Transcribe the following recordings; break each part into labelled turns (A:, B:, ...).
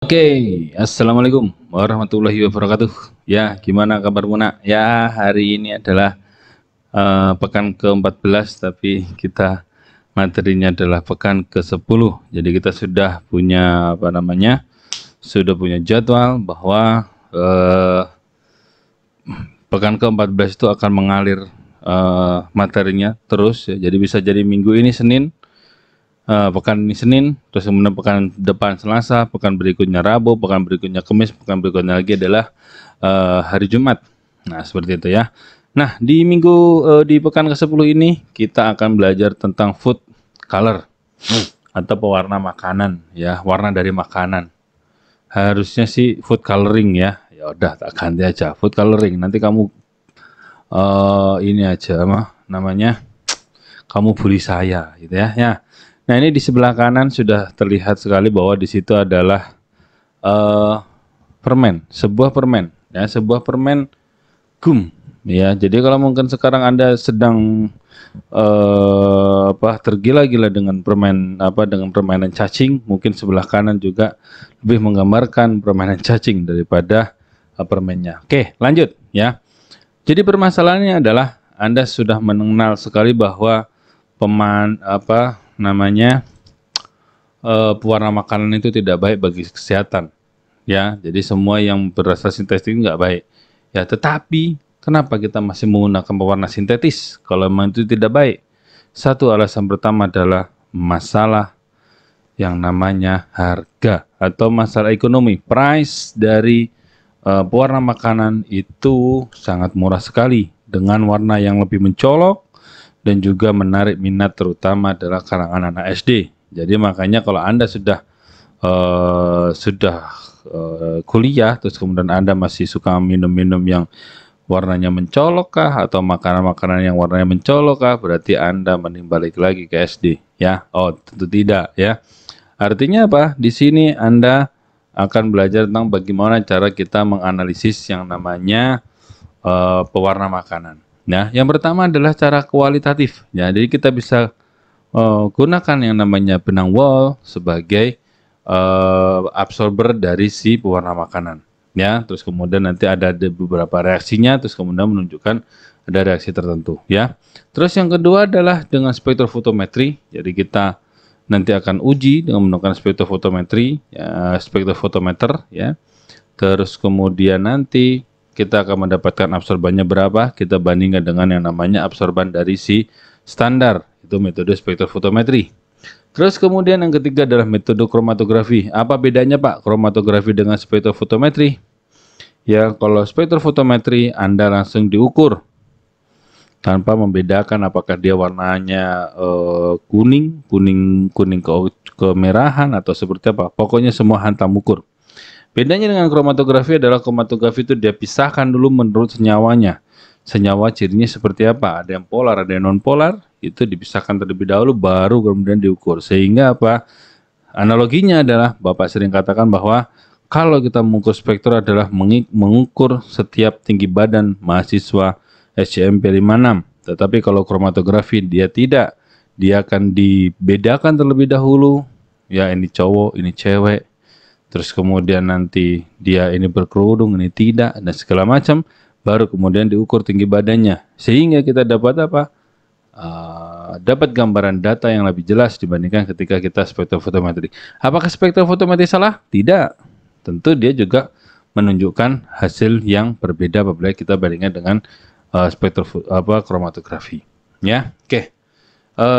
A: Oke, assalamualaikum warahmatullahi wabarakatuh. Ya, gimana kabar Muna? Ya, hari ini adalah pekan ke-14, tapi kita materinya adalah pekan ke-10. Jadi kita sudah punya sudah punya jadwal bahwa eh, pekan ke-14 itu akan mengalir materinya terus. Ya. Jadi bisa jadi minggu ini Senin, pekan ini Senin, terus kemudian pekan depan Selasa, pekan berikutnya Rabu, pekan berikutnya Kamis, pekan berikutnya lagi adalah hari Jumat. Nah, seperti itu ya. Nah, di pekan ke-10 ini kita akan belajar tentang food color atau pewarna makanan ya, warna dari makanan. Harusnya sih food coloring ya. Ya udah tak ganti aja food coloring. Nanti kamu ini aja namanya kamu bully saya gitu ya. Ya. Nah, ini di sebelah kanan sudah terlihat sekali bahwa di situ adalah permen, sebuah permen, ya, sebuah permen gum, ya. Jadi kalau mungkin sekarang Anda sedang tergila-gila dengan dengan permainan cacing, mungkin sebelah kanan juga lebih menggambarkan permainan cacing daripada permennya. Oke, lanjut ya. Jadi permasalahannya adalah Anda sudah mengenal sekali bahwa pewarna makanan itu tidak baik bagi kesehatan ya. Jadi semua yang berasal sintetis nggak baik ya, tetapi kenapa kita masih menggunakan pewarna sintetis kalau memang itu tidak baik? Satu alasan pertama adalah masalah yang namanya harga atau masalah ekonomi. Price dari pewarna makanan itu sangat murah sekali dengan warna yang lebih mencolok dan juga menarik minat, terutama adalah kalangan anak SD. Jadi makanya kalau Anda sudah kuliah, terus kemudian Anda masih suka minum-minum yang warnanya mencolok kah, atau makanan-makanan yang warnanya mencolok kah, berarti Anda mending balik lagi ke SD ya. Oh, tentu tidak ya. Artinya apa? Di sini Anda akan belajar tentang bagaimana cara kita menganalisis yang namanya pewarna makanan. Nah, yang pertama adalah cara kualitatif. Ya, jadi kita bisa gunakan yang namanya benang wol sebagai absorber dari si pewarna makanan. Ya, terus kemudian nanti ada beberapa reaksinya, terus kemudian menunjukkan ada reaksi tertentu. Ya, terus yang kedua adalah dengan spektrofotometri. Jadi kita nanti akan uji dengan menggunakan spektrofotometri, ya, spektrofotometer. Ya, terus kemudian nanti kita akan mendapatkan absorbannya berapa, kita bandingkan dengan yang namanya absorban dari si standar, itu metode spektrofotometri. Terus kemudian yang ketiga adalah metode kromatografi. Apa bedanya Pak kromatografi dengan spektrofotometri? Ya, kalau spektrofotometri Anda langsung diukur tanpa membedakan apakah dia warnanya kuning kemerahan atau seperti apa. Pokoknya semua hantam ukur. Bedanya dengan kromatografi adalah kromatografi itu dia pisahkan dulu menurut senyawanya. Senyawa cirinya seperti apa? Ada yang polar, ada yang non polar. Itu dipisahkan terlebih dahulu, baru kemudian diukur. Sehingga apa? Analoginya adalah Bapak sering katakan bahwa kalau kita mengukur spektrum adalah mengukur setiap tinggi badan mahasiswa SCMP 56. Tetapi kalau kromatografi dia tidak. Dia akan dibedakan terlebih dahulu. Ya, ini cowok, ini cewek. Terus kemudian nanti dia ini berkerudung, ini tidak, dan segala macam, baru kemudian diukur tinggi badannya, sehingga kita dapat apa? Dapat gambaran data yang lebih jelas dibandingkan ketika kita spektrofotometri. Apakah spektrofotometri salah? Tidak. Tentu dia juga menunjukkan hasil yang berbeda apabila kita bandingkan dengan kromatografi. Ya, oke.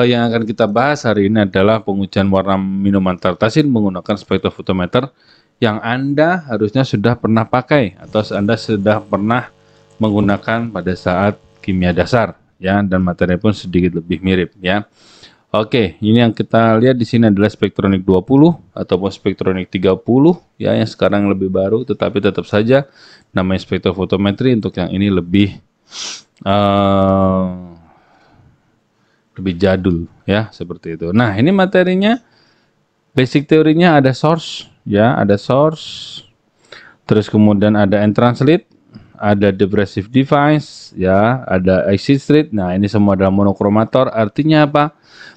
A: Yang akan kita bahas hari ini adalah pengujian warna minuman tartasin menggunakan spektrofotometer yang Anda harusnya sudah pernah pakai atau Anda sudah pernah menggunakan pada saat kimia dasar ya, dan materi pun sedikit lebih mirip ya. Oke, ini yang kita lihat di sini adalah Spektronik 20 ataupun Spektronik 30 ya, yang sekarang lebih baru, tetapi tetap saja namanya spektrofotometri. Untuk yang ini lebih jadul ya, seperti itu. Nah, ini materinya, basic teorinya ada source ya, ada source, terus kemudian ada entrance lead, ada depressive device ya, ada exit street. Nah, ini semua adalah monokromator. Artinya apa?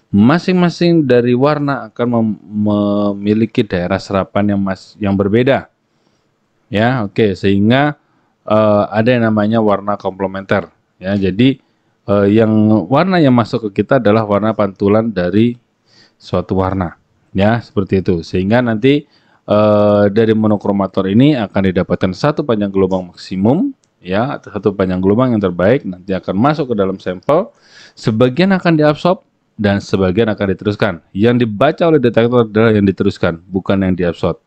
A: masing-masing dari warna akan memiliki daerah serapan yang berbeda. Ya, oke, sehingga ada yang namanya warna komplementer. Ya, jadi yang warna yang masuk ke kita adalah warna pantulan dari suatu warna. Ya, seperti itu. Sehingga nanti dari monokromator ini akan didapatkan satu panjang gelombang maksimum, ya, atau satu panjang gelombang yang terbaik, nanti akan masuk ke dalam sampel. Sebagian akan diabsorb dan sebagian akan diteruskan. Yang dibaca oleh detektor adalah yang diteruskan, bukan yang diabsorb.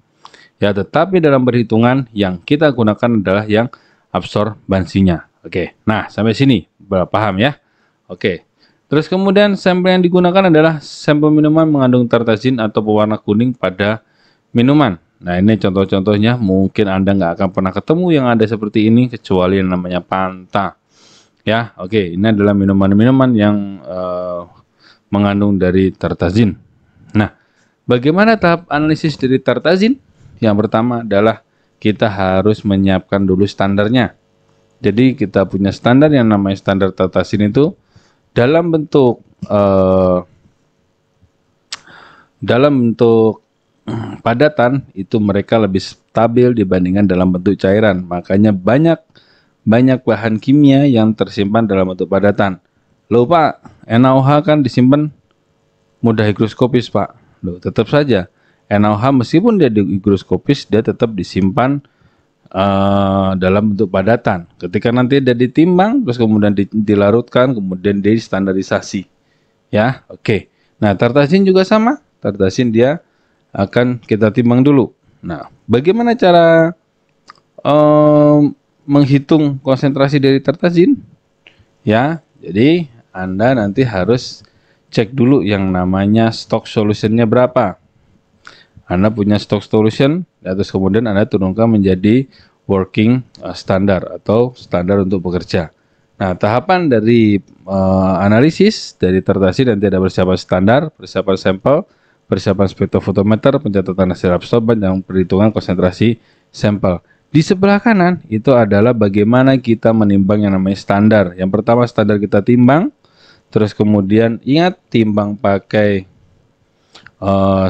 A: Ya, tetapi dalam perhitungan yang kita gunakan adalah yang absorbansinya. Oke, nah sampai sini paham ya? Oke, terus kemudian sampel yang digunakan adalah sampel minuman mengandung tartazin atau pewarna kuning pada minuman. Nah, ini contoh-contohnya, mungkin Anda nggak akan pernah ketemu yang ada seperti ini kecuali yang namanya Fanta. Ya, oke, ini adalah minuman-minuman yang mengandung dari tartazin. Nah, bagaimana tahap analisis dari tartazin? Yang pertama adalah kita harus menyiapkan dulu standarnya. Jadi kita punya standar yang namanya standar tartazin itu dalam bentuk padatan itu mereka lebih stabil dibandingkan dalam bentuk cairan. Makanya banyak bahan kimia yang tersimpan dalam bentuk padatan. Loh Pak, NaOH kan disimpan mudah higroskopis Pak. Loh, tetap saja NaOH meskipun dia higroskopis, dia tetap disimpan dalam bentuk padatan. Ketika nanti dia ditimbang, terus kemudian dilarutkan, kemudian distandarisasi. Ya, oke. Nah, tartazin juga sama. Tartazin dia akan kita timbang dulu. Nah, bagaimana cara menghitung konsentrasi dari tartazin? Ya, jadi Anda nanti harus cek dulu yang namanya stock solutionnya berapa. Anda punya stock solution, terus kemudian Anda turunkan menjadi working standard atau standar untuk bekerja. Nah, tahapan dari analisis dari tartazin nanti ada persiapan standar, persiapan sampel, persiapan spektrofotometer, pencatatan hasil absorban, dan perhitungan konsentrasi sampel. Di sebelah kanan itu adalah bagaimana kita menimbang yang namanya standar. Yang pertama standar kita timbang, terus kemudian ingat timbang pakai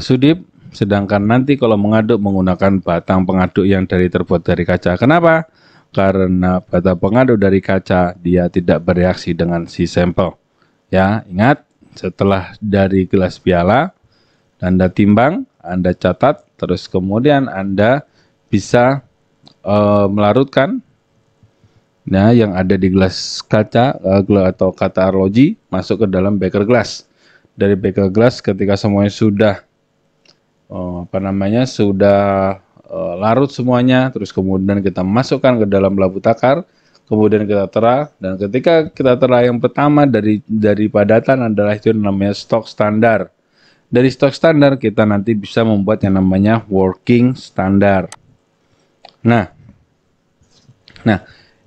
A: sudip, sedangkan nanti kalau mengaduk menggunakan batang pengaduk yang terbuat dari kaca. Kenapa? Karena batang pengaduk dari kaca dia tidak bereaksi dengan si sampel. Ya, ingat setelah dari gelas piala Anda timbang, Anda catat, terus kemudian Anda bisa melarutkan nah yang ada di gelas kaca atau kata arloji masuk ke dalam beker glass. Dari beker glass ketika semuanya sudah sudah larut semuanya, terus kemudian kita masukkan ke dalam labu takar, kemudian kita tera, dan ketika kita tera yang pertama dari padatan adalah itu namanya stok standar. Dari stok standar kita nanti bisa membuat yang namanya working standar. Nah,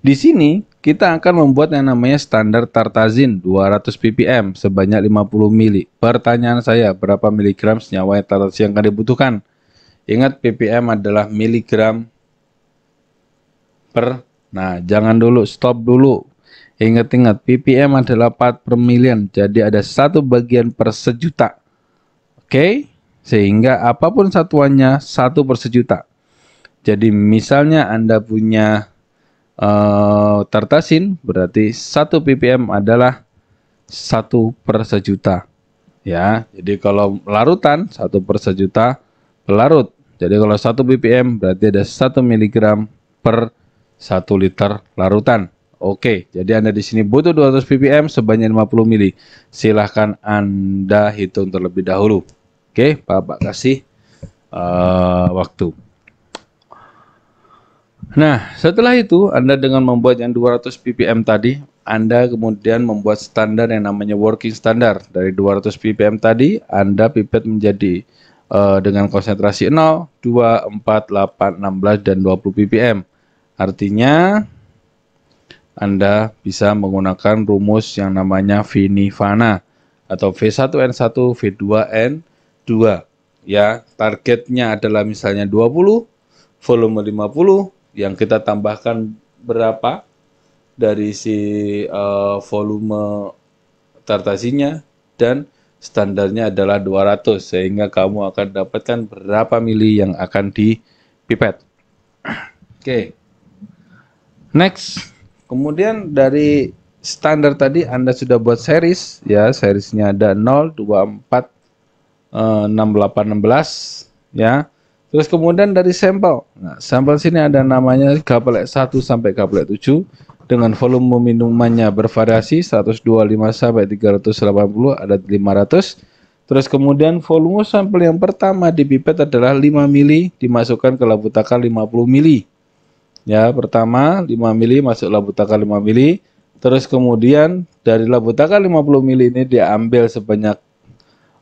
A: di sini kita akan membuat yang namanya standar tartazin 200 ppm sebanyak 50 mili. Pertanyaan saya, berapa miligram senyawa tartazin yang akan dibutuhkan? Ingat ppm adalah miligram per. Nah, jangan dulu, stop dulu. Ingat-ingat, ppm adalah part per million. Jadi ada 1 bagian per sejuta. Oke? Sehingga apapun satuannya 1 per sejuta. Jadi misalnya Anda punya tartazin, berarti 1 ppm adalah 1 per sejuta. Ya, jadi kalau larutan 1 per sejuta pelarut. Jadi kalau 1 ppm berarti ada 1 mg per 1 liter larutan. Oke, jadi Anda di sini butuh 200 ppm sebanyak 50 mili. Silahkan Anda hitung terlebih dahulu. Oke, Bapak kasih waktu. Nah, setelah itu Anda dengan membuat yang 200 ppm tadi, Anda kemudian membuat standar yang namanya working standard. Dari 200 ppm tadi, Anda pipet menjadi dengan konsentrasi 0, 2, 4, 8, 16, dan 20 ppm. Artinya, Anda bisa menggunakan rumus yang namanya Vinivana atau V1N1, V2N2. Ya, targetnya adalah misalnya 20, volume 50, yang kita tambahkan berapa dari si volume tartazinnya, dan standarnya adalah 200, sehingga kamu akan dapatkan berapa mili yang akan dipipet. Oke. Next. Kemudian dari standar tadi Anda sudah buat series, ya, seriesnya ada 0, 2, 4, 6, 8, 16, ya. Terus kemudian dari sampel. Nah, sampel sini ada namanya gablet 1 sampai gablet 7 dengan volume minumannya bervariasi 125 sampai 380, ada 500. Terus kemudian volume sampel yang pertama dipipet adalah 5 mili, dimasukkan ke labu takar 50 mili. Ya, pertama 5 mili masuk labu takar 5 mili. Terus kemudian dari labu takar 50 mili ini diambil sebanyak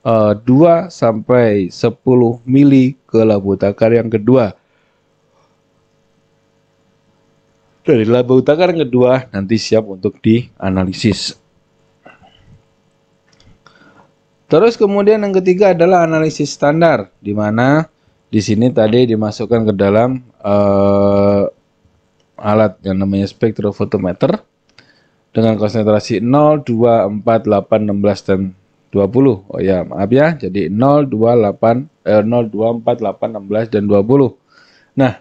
A: 2 sampai 10 mili ke labu takar yang kedua. Dari labu takar yang kedua nanti siap untuk dianalisis. Terus kemudian yang ketiga adalah analisis standar, di mana di sini tadi dimasukkan ke dalam alat yang namanya spektrofotometer dengan konsentrasi 0, 2, 4, 8, 16 dan 20. Oh ya, maaf ya. Jadi 0, 2, 4, 8, 16 dan 20. Nah,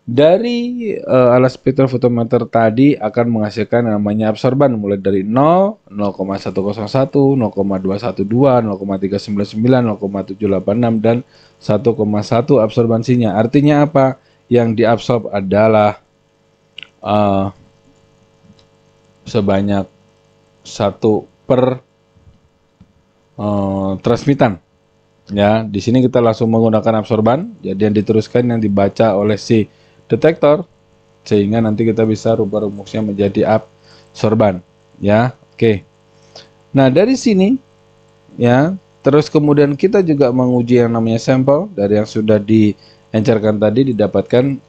A: dari alat spektrofotometer tadi akan menghasilkan namanya absorban mulai dari 0, 0,101, 0,212, 0,399, 0,786 dan 1,1 absorbansinya. Artinya apa? Yang diabsorb adalah sebanyak 1 per transmitan. Ya, di sini kita langsung menggunakan absorban. Jadi yang diteruskan yang dibaca oleh si detektor, sehingga nanti kita bisa rubah rumusnya menjadi absorban. Ya, oke. Nah, dari sini ya, terus kemudian kita juga menguji yang namanya sampel dari yang sudah diencerkan tadi, didapatkan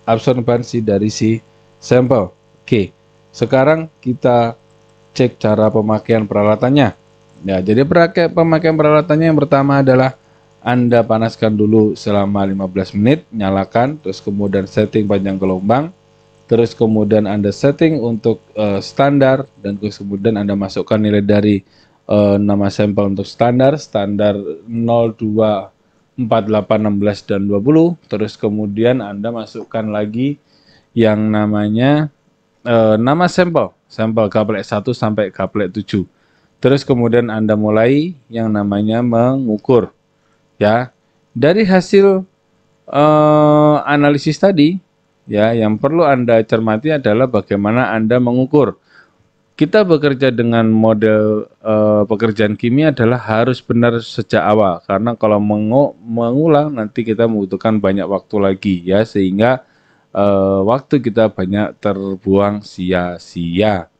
A: absorbansi dari si sampel. Oke. Sekarang kita cek cara pemakaian peralatannya. Ya, jadi pemakaian peralatannya yang pertama adalah Anda panaskan dulu selama 15 menit, nyalakan, terus kemudian setting panjang gelombang, terus kemudian Anda setting untuk standar, dan terus kemudian Anda masukkan nilai dari nama sampel untuk standar 0, 2, 4, 8, 16 dan 20. Terus kemudian Anda masukkan lagi yang namanya nama sampel gablet 1 sampai gablet 7. Terus kemudian Anda mulai yang namanya mengukur. Ya, dari hasil analisis tadi, ya, yang perlu Anda cermati adalah bagaimana Anda mengukur. Kita bekerja dengan model pekerjaan kimia adalah harus benar sejak awal, karena kalau mengulang nanti kita membutuhkan banyak waktu lagi, ya, sehingga waktu kita banyak terbuang sia-sia.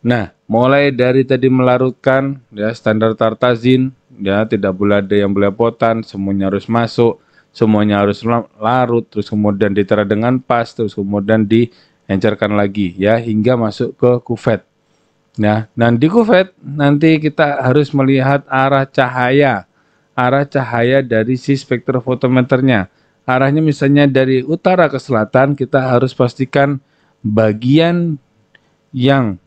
A: Nah, mulai dari tadi melarutkan, ya, standar tartazin, ya, tidak boleh ada yang belepotan, semuanya harus masuk, semuanya harus larut, terus kemudian ditera dengan pas, terus kemudian diencerkan lagi, ya, hingga masuk ke kuvet. Nah, dan di kuvet nanti kita harus melihat arah cahaya dari si spektrofotometernya. Arahnya misalnya dari utara ke selatan, kita harus pastikan bagian yang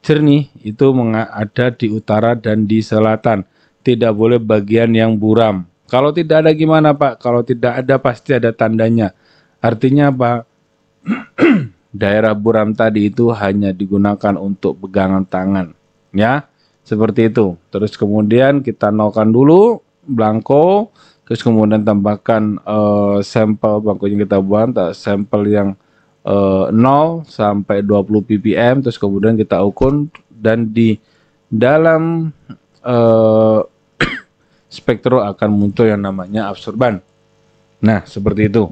A: jernih itu ada di utara dan di selatan. Tidak boleh bagian yang buram. Kalau tidak ada gimana, Pak? Kalau tidak ada pasti ada tandanya. Artinya apa? Daerah buram tadi itu hanya digunakan untuk pegangan tangan, ya, seperti itu. Terus kemudian kita nolkan dulu blanko, terus kemudian tambahkan sampel blanko yang kita buat, sampel yang 0 sampai 20 ppm, terus kemudian kita ukur, dan di dalam spektro akan muncul yang namanya absorban. Nah, seperti itu.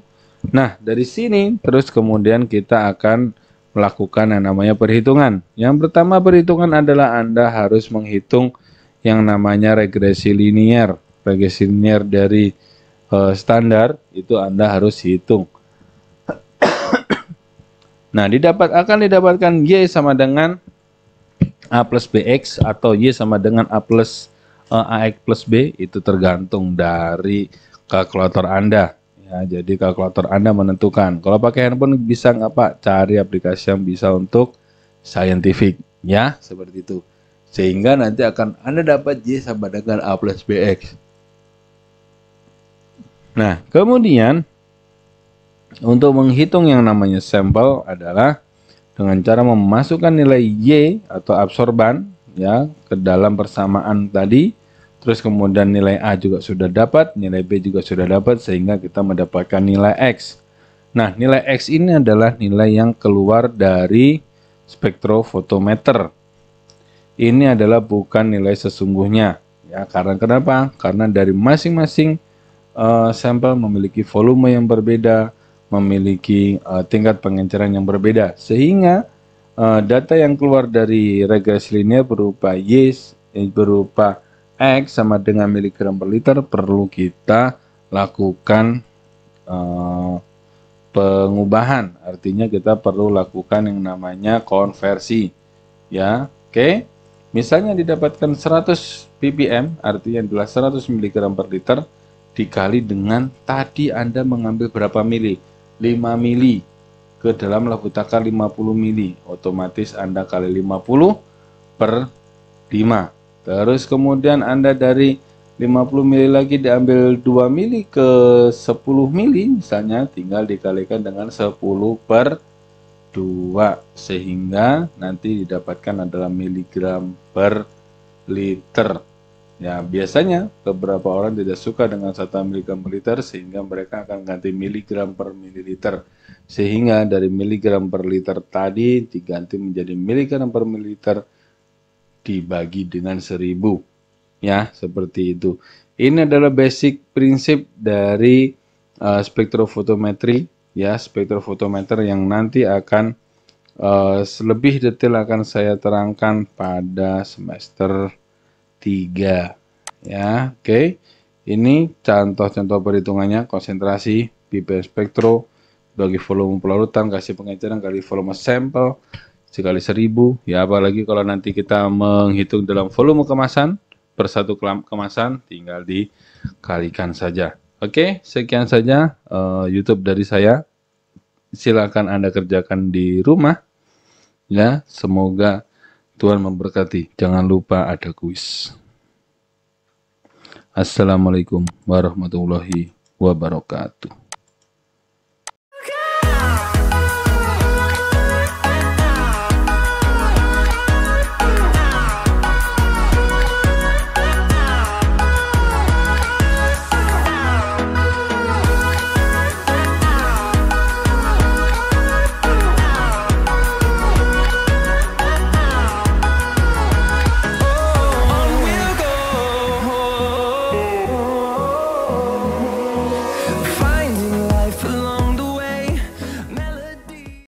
A: Nah, dari sini terus kemudian kita akan melakukan yang namanya perhitungan. Yang pertama perhitungan adalah Anda harus menghitung yang namanya regresi linear. Regresi linear dari standar itu Anda harus hitung. Nah, akan didapatkan Y sama dengan A plus BX atau Y sama dengan A plus AX plus B, itu tergantung dari kalkulator Anda. Ya, jadi kalkulator Anda menentukan. Kalau pakai handphone bisa nggak, Pak? Cari aplikasi yang bisa untuk scientific, ya, seperti itu. Sehingga nanti akan Anda dapat Y sama dengan A plus BX. Nah, kemudian untuk menghitung yang namanya sampel adalah dengan cara memasukkan nilai Y atau absorban ya ke dalam persamaan tadi. Terus kemudian nilai A juga sudah dapat, nilai B juga sudah dapat, sehingga kita mendapatkan nilai X. Nah, nilai X ini adalah nilai yang keluar dari spektrofotometer. Ini adalah bukan nilai sesungguhnya. Ya, karena kenapa? Karena dari masing-masing sampel memiliki volume yang berbeda, memiliki tingkat pengenceran yang berbeda, sehingga data yang keluar dari regresi linear berupa Y berupa X sama dengan miligram per liter perlu kita lakukan pengubahan. Artinya kita perlu lakukan yang namanya konversi. Ya, oke. Misalnya didapatkan 100 ppm, artinya adalah 100 mg per liter, dikali dengan tadi Anda mengambil berapa mili? 5 mili. Ke dalam labu takar 50 mili. Otomatis Anda kali 50 per 5. Terus kemudian Anda dari 50 mili lagi diambil 2 mili ke 10 mili, misalnya tinggal dikalikan dengan 10 per 2, sehingga nanti didapatkan adalah miligram per liter. Ya, biasanya beberapa orang tidak suka dengan 1 miligram per liter, sehingga mereka akan ganti miligram per mililiter. Sehingga dari miligram per liter tadi diganti menjadi miligram per mililiter dibagi dengan 1000. Ya, seperti itu. Ini adalah basic prinsip dari spektrofotometri, ya, spektrofotometer yang nanti akan lebih detail akan saya terangkan pada semester 3. Ya, oke. Ini contoh-contoh perhitungannya, konsentrasi, ppm spektro, bagi volume pelarutan, kasih pengenceran kali volume sampel dikali 1000. Ya, apalagi kalau nanti kita menghitung dalam volume kemasan per satu kemasan, tinggal dikalikan saja. Oke, sekian saja YouTube dari saya. Silakan Anda kerjakan di rumah. Ya, semoga Tuhan memberkati. Jangan lupa ada kuis. Assalamualaikum warahmatullahi wabarakatuh.